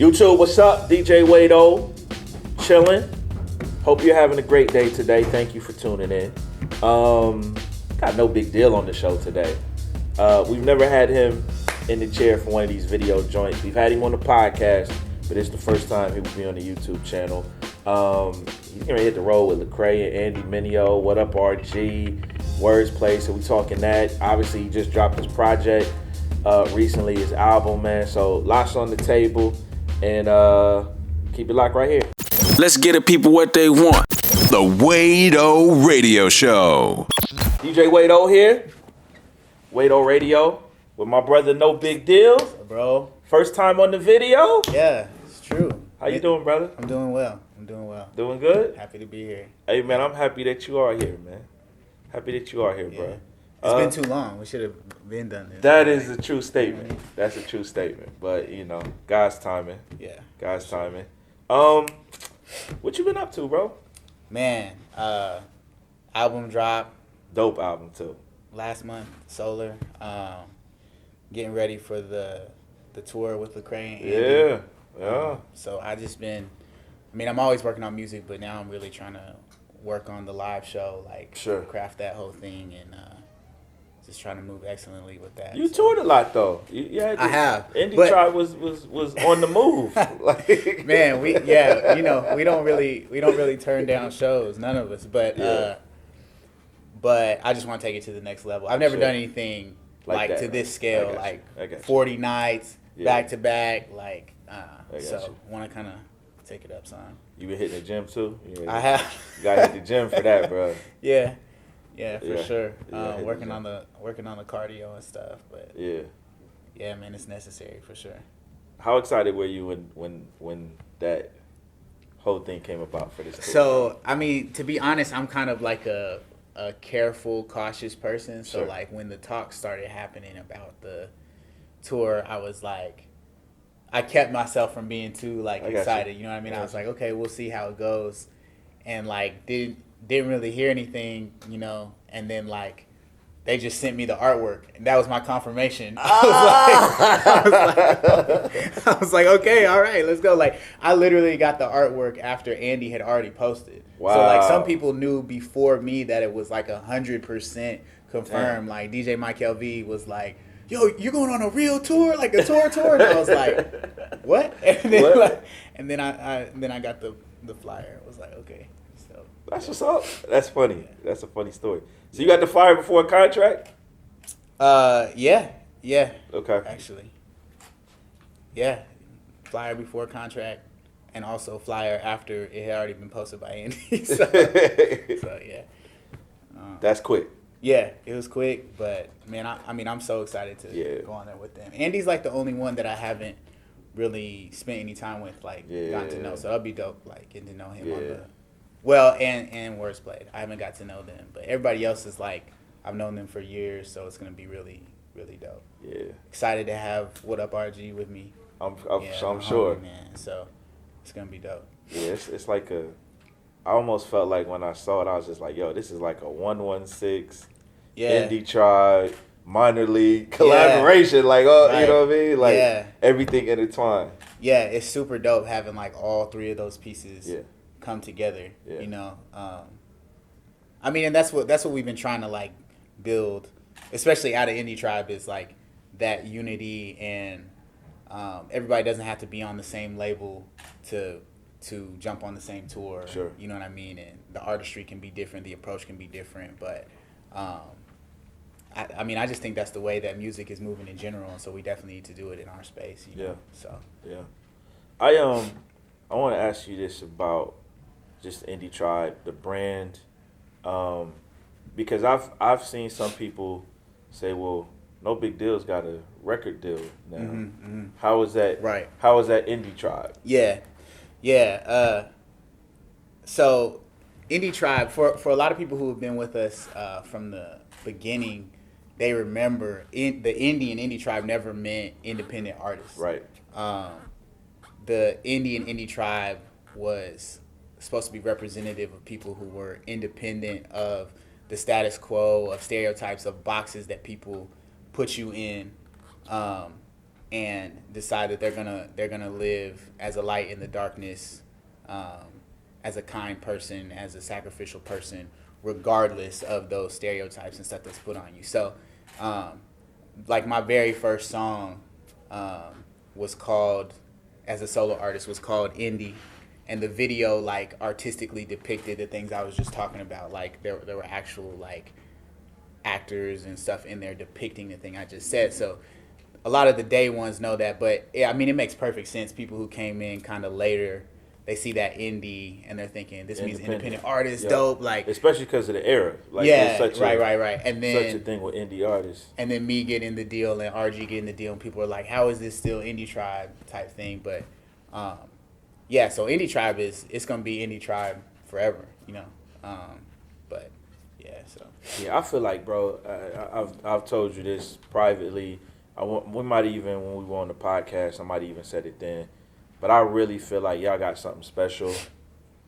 YouTube, what's up? DJ Wado, chilling. Hope you're having a great day today. Thank you for tuning in. Got No Big Deal on the show today. We've never had him in the chair for one of these video joints. We've had him on the podcast, but it's the first time he will be on the YouTube channel. He's gonna hit the road with Lecrae and Andy Mineo. What up, RG? Words Play. So we talking that. Obviously, he just dropped his project recently, his album, man. So lots on the table, and keep it locked right here. Let's get the people what they want. The Wado Radio Show. DJ Wado here. Wado Radio with my brother No Big Deal. Bro. First time on the video. Yeah, it's true. How you doing, brother? I'm doing well. Doing good? Happy to be here. Hey, man, I'm happy that you are here, man. Happy that you are here, bro. It's been too long. We should have been done this. That is a true statement. That's a true statement. But, you know, God's timing. Yeah. God's timing. What you been up to, bro? Man, album drop. Dope album, too. Last month, Solar. Getting ready for the tour with Lecrae Andy. Yeah. So I just been, I'm always working on music, but now I'm really trying to work on the live show, craft that whole thing, and just trying to move excellently with that. You toured a lot, though. I have. Andy Tribe was on the move. Man, we don't really turn down shows, none of us, but I just want to take it to the next level. I've never done anything like that, to this scale, like 40 nights back to back, so want to kind of take it up, son. You been hitting the gym too? I have. You gotta hit the gym for that, bro. Yeah, for sure. Working on the cardio and stuff, but yeah, man, it's necessary for sure. How excited were you when that whole thing came about for this tour? So, to be honest, I'm kind of like a careful, cautious person. So, when the talks started happening about the tour, I was like, I kept myself from being too excited. You know what I mean? I was like, okay, we'll see how it goes, and didn't really hear anything, and then they just sent me the artwork, and that was my confirmation. I was like, okay, all right, let's go. I literally got the artwork after Andy had already posted. Wow. So some people knew before me that it was 100% confirmed. Damn. DJ Mike LV was like, yo, you're going on a real tour, a tour, and I was like, what? And then I got the flyer. I was like, okay. So that's what's up. That's funny. Yeah. That's a funny story. So you got the flyer before a contract? Yeah. Okay. Actually, yeah, flyer before contract, and also flyer after it had already been posted by Andy. so yeah. That's quick. Yeah, it was quick, but man, I'm so excited to go on there with them. Andy's the only one that I haven't really spent any time with, gotten to know. So that'll be dope, getting to know him on the and Words Played. I haven't got to know them, but everybody else is I've known them for years, so it's gonna be really, really dope. Yeah. Excited to have What Up RG with me. I'm sure, man. So it's gonna be dope. Yeah, it's I almost felt like when I saw it, I was just like, yo, this is like a 116 Indie Tribe minor league collaboration. You know what I mean? Everything intertwined. Yeah, it's super dope having all three of those pieces come together. Yeah. And that's what we've been trying to build, especially out of Indie Tribe, is that unity, and everybody doesn't have to be on the same label to jump on the same tour. Sure. You know what I mean? And the artistry can be different, the approach can be different, but I just think that's the way that music is moving in general, and so we definitely need to do it in our space. You know? So I want to ask you this about just Indie Tribe, the brand, because I've seen some people say, well, No Big Deal's got a record deal now. Mm-hmm. How is that? Right. How is that Indie Tribe? Yeah. So Indie Tribe, for a lot of people who have been with us from the beginning, they remember the Indie and Indie Tribe never meant independent artists. Right. The Indie and Indie Tribe was supposed to be representative of people who were independent of the status quo, of stereotypes, of boxes that people put you in. and decide that they're gonna live as a light in the darkness, as a kind person, as a sacrificial person, regardless of those stereotypes and stuff that's put on you. So, like my very first song was called, as a solo artist, was called Indie. And the video, like, artistically depicted the things I was just talking about. Like, there were actual, like, actors and stuff in there depicting the thing I just said. So a lot of the day ones know that. But, yeah, I mean, it makes perfect sense. People who came in kind of later, they see that indie and they're thinking, this means independent artist, dope. Like, especially because of the era. Like, yeah, such right. And then such a thing with indie artists. And then me getting the deal and RG getting the deal, and people are like, how is this still Indie Tribe type thing? But, yeah, so Indie Tribe it's gonna be Indie Tribe forever, you know. But yeah, so yeah, I feel like, bro, I've told you this privately. We might even, when we were on the podcast, I might even said it then. But I really feel like y'all got something special with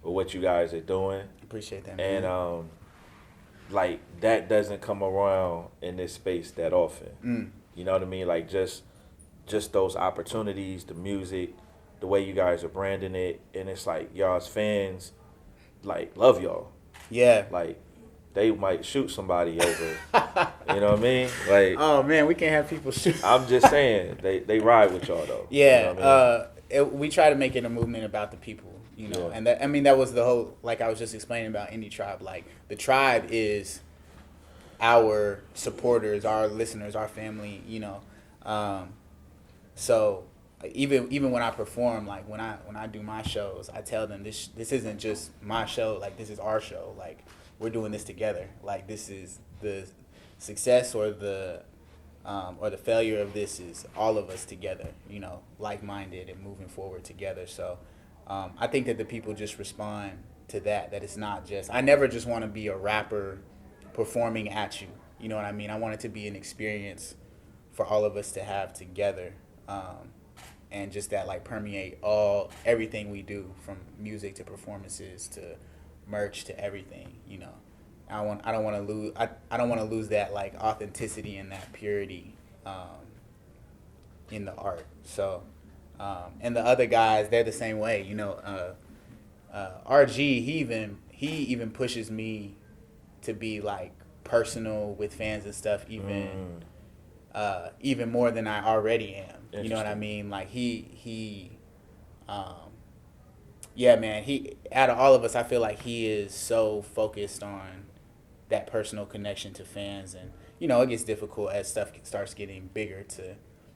what you guys are doing. Appreciate that, man. And like that doesn't come around in this space that often. You know what I mean? Like just those opportunities, the music, the way you guys are branding it, and it's like y'all's fans like love y'all. Yeah. Like they might shoot somebody over. You know what I mean? Like, oh man, we can't have people shoot. I'm just saying they ride with y'all though. Yeah. You know what I mean? We try to make it a movement about the people, you know. Yeah. And that, I mean, that was the whole, like I was just explaining about Indie Tribe. Like the tribe is our supporters, our listeners, our family, you know. So even when I perform, like when I do my shows, I tell them this isn't just my show, like this is our show. Like we're doing this together. Like this is the success or the failure of this is all of us together, you know, like-minded and moving forward together. So I think that the people just respond to that it's not just, I never just want to be a rapper performing at you. You know what I mean? I want it to be an experience for all of us to have together. And just that like permeate everything we do, from music to performances to merch to everything, you know. I don't want to lose that like authenticity and that purity in the art. So and the other guys, they're the same way, you know. RG, he even pushes me to be like personal with fans and stuff, even more than I already am. You know what I mean? Like yeah, man, out of all of us, I feel like he is so focused on that personal connection to fans. And, you know, it gets difficult as stuff starts getting bigger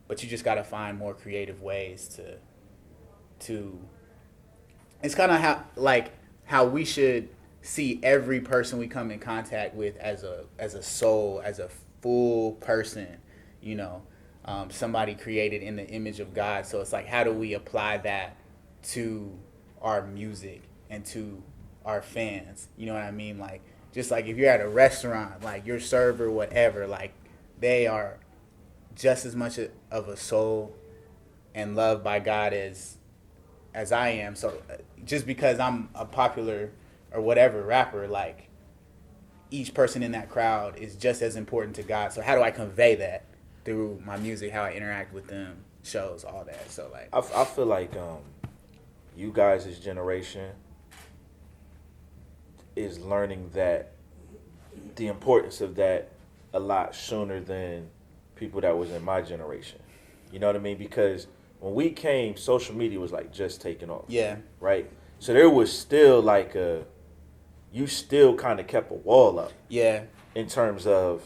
but you just got to find more creative ways to it's kind of how we should see every person we come in contact with as a soul, as a full person, you know. Somebody created in the image of God. So it's like, how do we apply that to our music and to our fans? You know what I mean? Like, just like if you're at a restaurant, like your server, whatever, like they are just as much of a soul and loved by God as I am. So just because I'm a popular or whatever rapper, like each person in that crowd is just as important to God. So how do I convey that through my music, how I interact with them, shows, all that? So like I feel like you guys' generation is learning that the importance of that a lot sooner than people that was in my generation. You know what I mean? Because when we came, social media was like just taking off. Yeah. Right? So there was still like you still kind of kept a wall up. Yeah. In terms of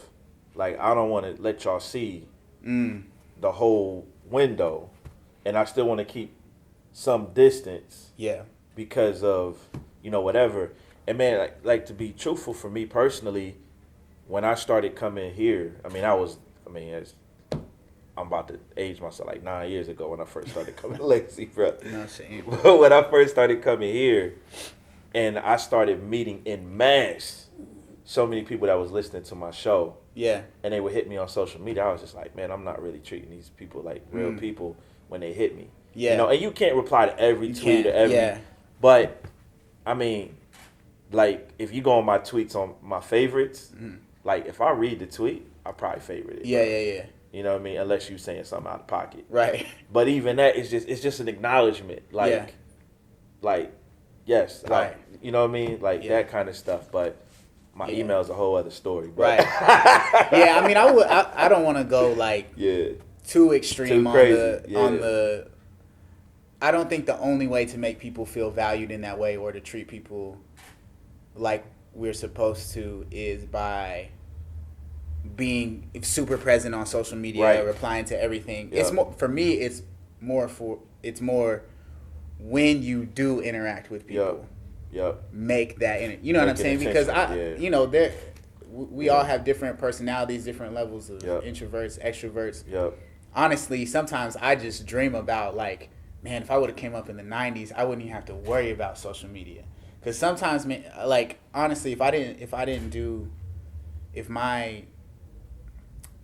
like, I don't want to let y'all see the whole window, and I still want to keep some distance. Yeah. Because of, you know, whatever. And man, like to be truthful, for me personally, when I started coming here, I'm about to age myself, like 9 years ago when I first started coming to Legacy, bro. No shame. But when I first started coming here, and I started meeting in mass so many people that was listening to my show. Yeah. And they would hit me on social media. I was just like, man, I'm not really treating these people like real people when they hit me. Yeah. You know, and you can't reply to every tweet or every. Yeah. But, I mean, like, if you go on my tweets on my favorites, like, if I read the tweet, I probably favorite it. Yeah, yeah, yeah. You know what I mean? Unless you saying something out of pocket. Right. But even that is just an acknowledgement. Like, yes. Right. You know what I mean? Like that kind of stuff. But my email's a whole other story. But. Right. Yeah, I mean, I don't want to go like too extreme on the. I don't think the only way to make people feel valued in that way or to treat people like we're supposed to is by being super present on social media, replying to everything. It's more for me. It's more when you do interact with people. Make that you know what I'm saying? Because we all have different personalities, different levels of introverts, extroverts. Honestly, sometimes I just dream about like, man, if I would have came up in the 90s, I wouldn't even have to worry about social media. Because sometimes, man, like honestly,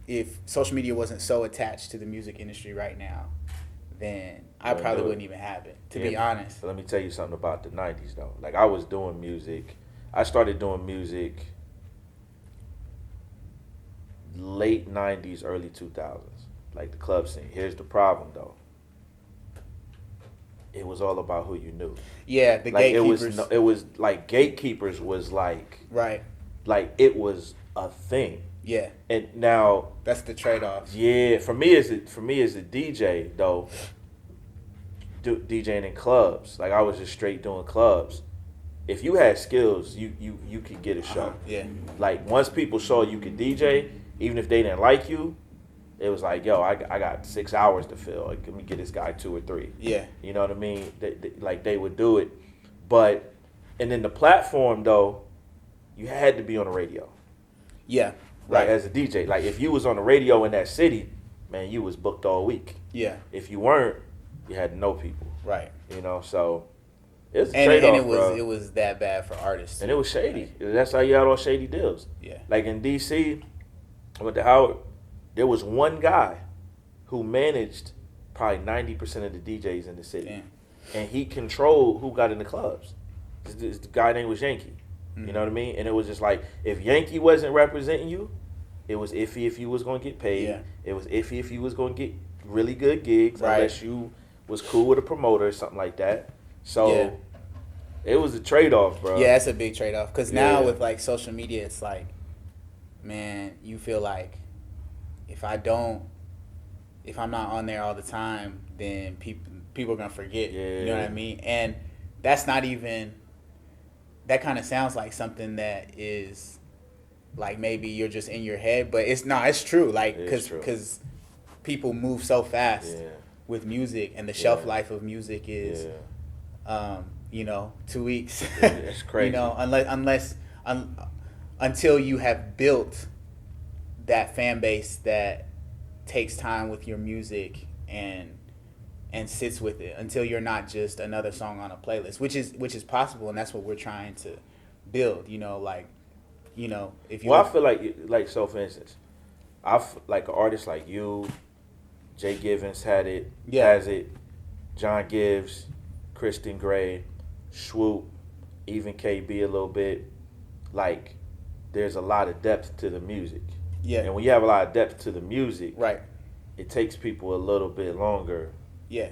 if social media wasn't so attached to the music industry right now, then I probably wouldn't even have it, to be honest. Let me tell you something about the 90s, though. Like, I was doing music. I started doing music late 90s, early 2000s. Like, the club scene. Here's the problem, though. It was all about who you knew. Yeah, the gatekeepers. It was like, gatekeepers was like... Right. Like, it was a thing. Yeah. And now... That's the trade-offs. Yeah, for me as a DJ, though, DJing in clubs, like I was just straight doing clubs. If you had skills, you could get a show. Yeah. Like once people saw you could DJ, even if they didn't like you, it was like, yo, I got 6 hours to fill. Like, let me get this guy 2 or 3. Yeah. You know what I mean? They would do it. But, and then the platform, though, you had to be on the radio. Yeah. Like, as a DJ. Like, if you was on the radio in that city, man, you was booked all week. Yeah. If you weren't, you had to know people. Right. You know, so it's a trade-off, it was that bad for artists. And it was shady. That's how you had all shady deals. Yeah. Like in D.C., with the Howard, there was one guy who managed probably 90% of the DJs in the city. Damn. And he controlled who got in the clubs. This guy name was Yankee. You know what I mean? And it was just like, if Yankee wasn't representing you, it was iffy if you was going to get paid. Yeah. It was iffy if you was going to get really good gigs, unless you was cool with a promoter or something like that. So it was a trade-off, bro. Yeah, it's a big trade-off. Because now with like social media, it's like, man, you feel like if I'm not on there all the time, then people are going to forget. Yeah. You know what I mean? And that's not even... That kind of sounds like something that is, like, maybe you're just in your head, but it's true. Like, because people move so fast with music, and the shelf life of music is, 2 weeks. It's crazy. Until you have built that fan base that takes time with your music and sits with it, until you're not just another song on a playlist, which is possible, and that's what we're trying to build. If you I feel like so for instance, like an artist like you, Jay Givens has it, John Gibbs, Kristen Gray, Swoop, even KB a little bit. Like, there's a lot of depth to the music. Yeah. And when you have a lot of depth to the music, it takes people a little bit longer. Yeah,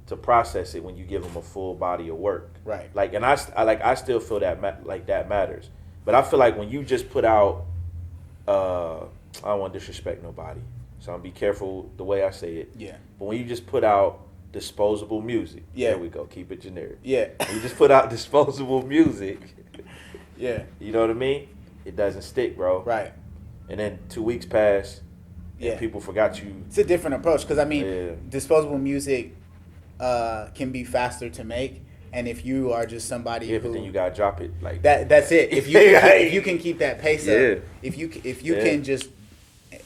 to process it when you give them a full body of work. Right. Like, and I still feel that that matters. But I feel like when you just put out, I don't want to disrespect nobody, so I'm gonna be careful the way I say it. Yeah. But when you just put out disposable music, there we go, keep it generic. Yeah. When you just put out disposable music. Yeah. You know what I mean? It doesn't stick, bro. Right. And then 2 weeks pass. Yeah, people forgot you. It's a different approach because disposable music can be faster to make, and if you are just somebody but then you gotta drop it like that. That's it. If you can keep that pace up, if you can just,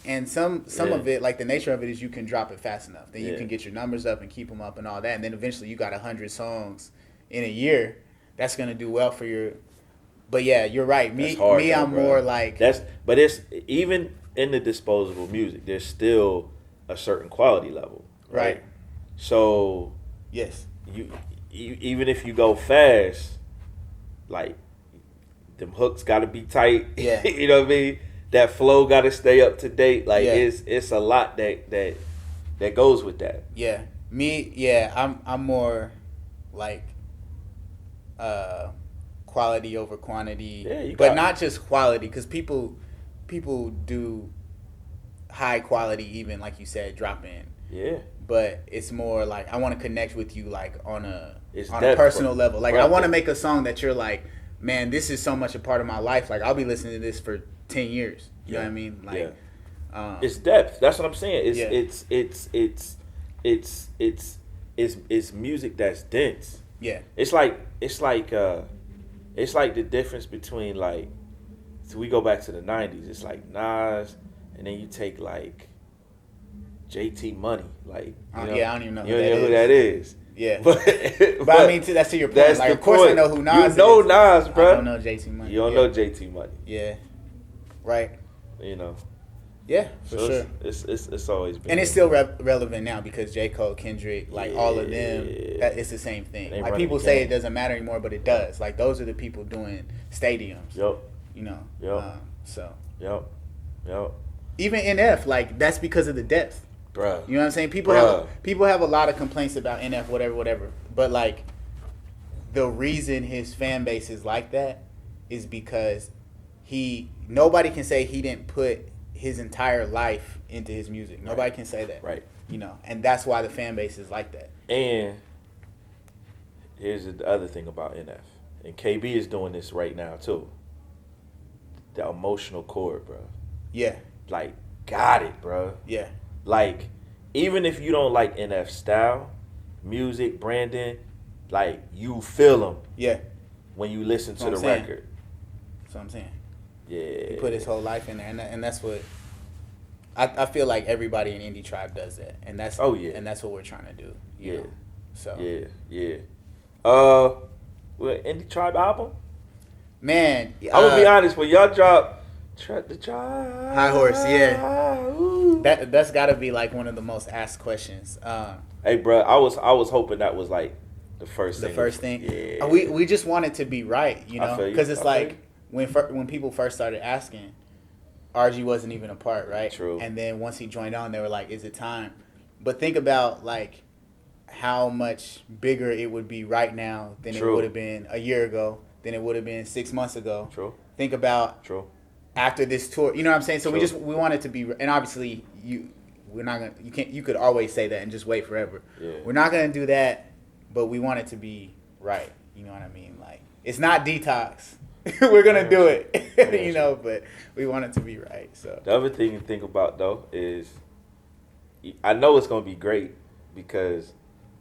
and some of it, like the nature of it is you can drop it fast enough, then you can get your numbers up and keep them up and all that, and then eventually you got 100 songs in a year. That's gonna do well for your. But yeah, you're right. I'm more like but it's even. In the disposable music, there's still a certain quality level, right? So, yes, you even if you go fast, like them hooks got to be tight. Yeah, you know what I mean. that flow got to stay up to date. Like Yeah. it's a lot that goes with that. Yeah. I'm more like quality over quantity. Yeah, but not just quality, because people do high quality, even like you said, drop in. Yeah. But it's more like I want to connect with you like on a depth, personal bro. level. Like Bro, I want to make a song that you're like, man, this is so much a part of my life. Like I'll be listening to this for 10 years. You know what I mean? Like it's depth. That's what I'm saying. It's music that's dense. Yeah. It's like the difference between like, so we go back to the 90s. It's like Nas, and then you take like JT Money. Like, I don't even know who that is. Yeah. But I mean, that's to your point. That's like, the of course point. I know who Nas is. You know Nas, bro. I don't know JT Money. You don't know JT Money. Yeah. Right. You know. Yeah, for sure. It's always been. And it's still relevant now because J. Cole, Kendrick, like all of them, it's the same thing. Like people say it doesn't matter anymore, but it does. Like those are the people doing stadiums. Yep. You know. Yep. Yep. Even NF, like that's because of the depth. Bruh. You know what I'm saying? People have a lot of complaints about NF, whatever. But like the reason his fan base is like that is because nobody can say he didn't put his entire life into his music. Nobody can say that. Right. You know, and that's why the fan base is like that. And here's the other thing about NF. And KB is doing this right now too. The emotional chord, bro. Yeah. Like, got it, bro. Yeah. Like, even if you don't like NF style, music, branding, like, you feel them. Yeah. When you listen to the saying. record. That's what I'm saying. Yeah. He put his whole life in there, and that's what I feel like everybody in Indie Tribe does that, and that's and that's what we're trying to do. You know? So Yeah. What Indie Tribe album? Man, I'm gonna be honest. When y'all drop the Tribe, High Horse, that's got to be like one of the most asked questions. Hey, bro, I was hoping that was like the first thing. Yeah. We just want it to be right, you know, because it's like when people first started asking, RG wasn't even a part, right? True. And then once he joined on, they were like, "Is it time?" But think about like how much bigger it would be right now than it would have been a year ago, than it would have been 6 months ago. True. Think about after this tour. You know what I'm saying? So we want it to be, and obviously you could always say that and just wait forever. Yeah. We're not gonna do that, but we want it to be right. You know what I mean? Like it's not Detox. We're gonna do it, you know, but we want it to be right. So the other thing to think about though is, I know it's gonna be great because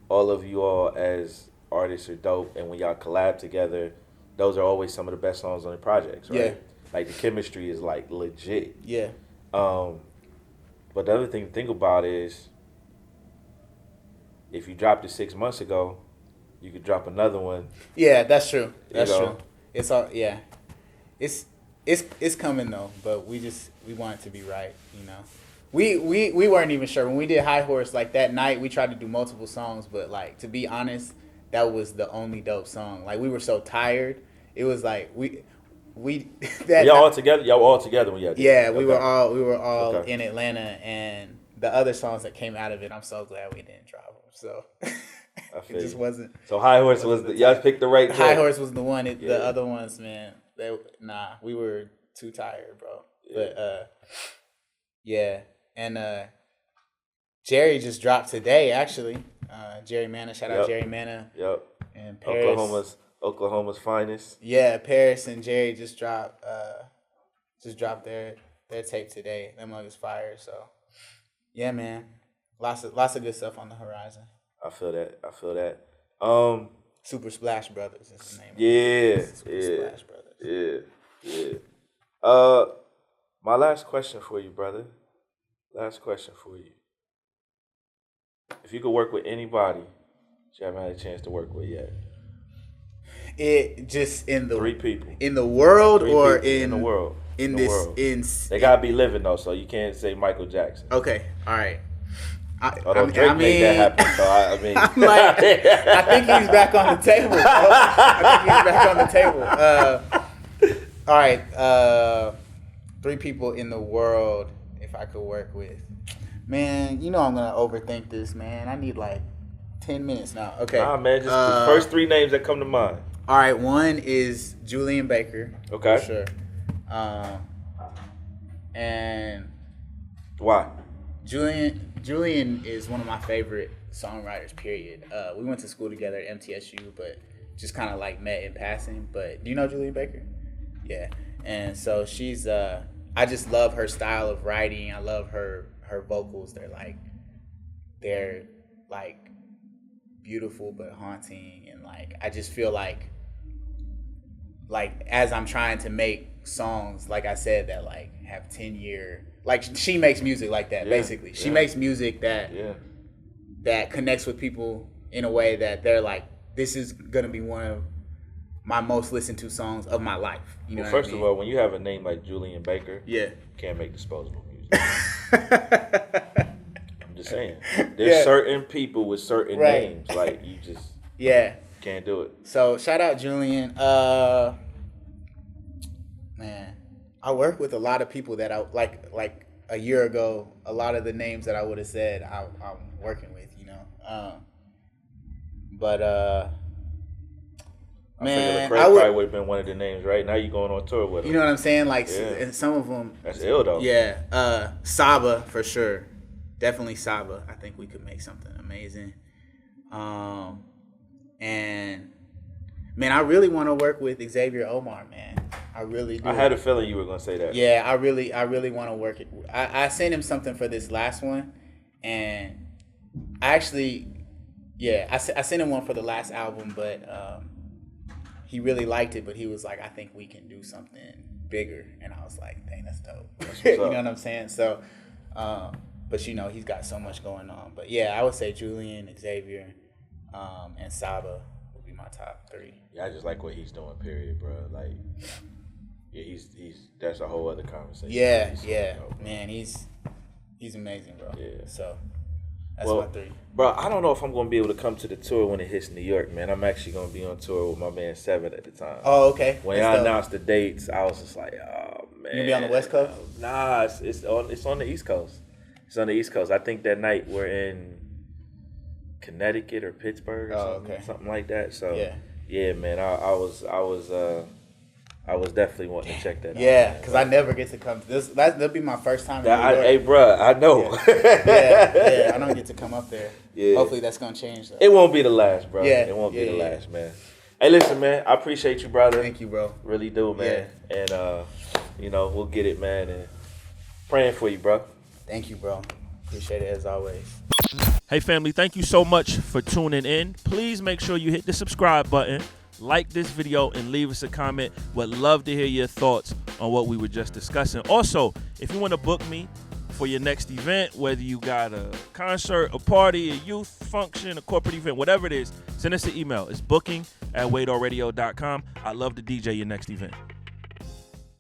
all of you all as artists are dope, and when y'all collab together, those are always some of the best songs on the projects, right? Yeah. Like the chemistry is like legit. Yeah. But the other thing to think about is, if you dropped it 6 months ago, you could drop another one. Yeah, that's true. That's You know? true. It's all it's coming though, but we want it to be right, you know. We weren't even sure when we did High Horse. Like that night, we tried to do multiple songs, but like to be honest, that was the only dope song. Like we were so tired, it was like we that Y'all all together when y'all did yeah, it. we were all in Atlanta, and the other songs that came out of it, I'm so glad we didn't drop them. So it just wasn't. So High Horse was y'all picked the right. High Horse was the one. The other ones, man, we were too tired, bro. Yeah. But yeah, and Jerry just dropped today, actually. Jerry Mana, shout out Jerry Mana. Yep. And Paris. Oklahoma's finest. Yeah, Paris and Jerry just dropped their tape today. That mug is fire. So yeah, man, lots of good stuff on the horizon. I feel that. Super Splash Brothers is the name. Splash Brothers. Yeah. My last question for you, brother. If you could work with anybody you haven't had a chance to work with yet. It just in the 3 people in the world or in the world. They gotta be living though, so you can't say Michael Jackson. Okay, all right. Drake made that happen. So I mean, I'm like, I think he's back on the table. Bro. I think he's back on the table. All right, 3 people in the world if I could work with. Man, you know I'm gonna overthink this, man. I need like 10 minutes now. Okay. Nah, man, just the first 3 names that come to mind. All right, one is Julian Baker. Okay. For sure. And Why? Julian is one of my favorite songwriters, period. We went to school together at MTSU, but just kind of like met in passing. But do you know Julian Baker? Yeah. And so she's, I just love her style of writing. I love her vocals. They're like beautiful but haunting. And like, I just feel like as I'm trying to make songs, like I said, that like have 10-year, like she makes music like that, basically. She makes music that connects with people in a way that they're like, this is gonna be one of my most listened to songs of my life. You know, first of all, when you have a name like Julian Baker, you can't make disposable music. I'm just saying. There's certain people with certain names, like you just can't do it. So shout out Julian. Man, I work with a lot of people that I like a year ago. A lot of the names that I would have said I'm working with, you know. Man, Lecrae probably would have been one of the names, right? Now you going on tour with him. You know what I'm saying? Like, and some of them. That's ill though. Yeah, Saba for sure. Definitely Saba. I think we could make something amazing. And man, I really want to work with Xavier Omar, man. I really do. I had a feeling you were gonna say that. Yeah, I really want to work it. I sent him something for this last one, and I sent him one for the last album, but he really liked it. But he was like, I think we can do something bigger, and I was like, dang, that's dope. You know what I'm saying? So, but you know, he's got so much going on. But yeah, I would say Julian, Xavier, and Saba would be my top 3. Yeah, I just like what he's doing, period, bro. Like, yeah, he's that's a whole other conversation. Yeah, man, he's amazing, bro. Yeah. So that's my 3. Bro, I don't know if I'm gonna be able to come to the tour when it hits New York, man. I'm actually gonna be on tour with my man Seven at the time. Oh, okay. When I announced the dates, I was just like, oh man. You gonna be on the West Coast? Nah, it's on the East Coast. It's on the East Coast. I think that night we're in Connecticut or Pittsburgh or something like that. So yeah, man, I was definitely wanting to check that out. Yeah, because I never get to come to this. That'll be my first time in New York. Hey, bro, I know. Yeah, I don't get to come up there. Yeah. Hopefully that's going to change, though. It won't be the last, bro. Yeah. It won't be the last, man. Hey, listen, man, I appreciate you, brother. Thank you, bro. Really do, man. Yeah. And, you know, we'll get it, man. And praying for you, bro. Thank you, bro. Appreciate it as always. Hey, family, thank you so much for tuning in. Please make sure you hit the subscribe button, like this video, and leave us a comment. Would love to hear your thoughts on what we were just discussing. Also, if you want to book me for your next event, whether you got a concert, a party, a youth function, a corporate event, whatever it is, send us an email. It's booking@wadeorradio.com. I'd love to DJ your next event.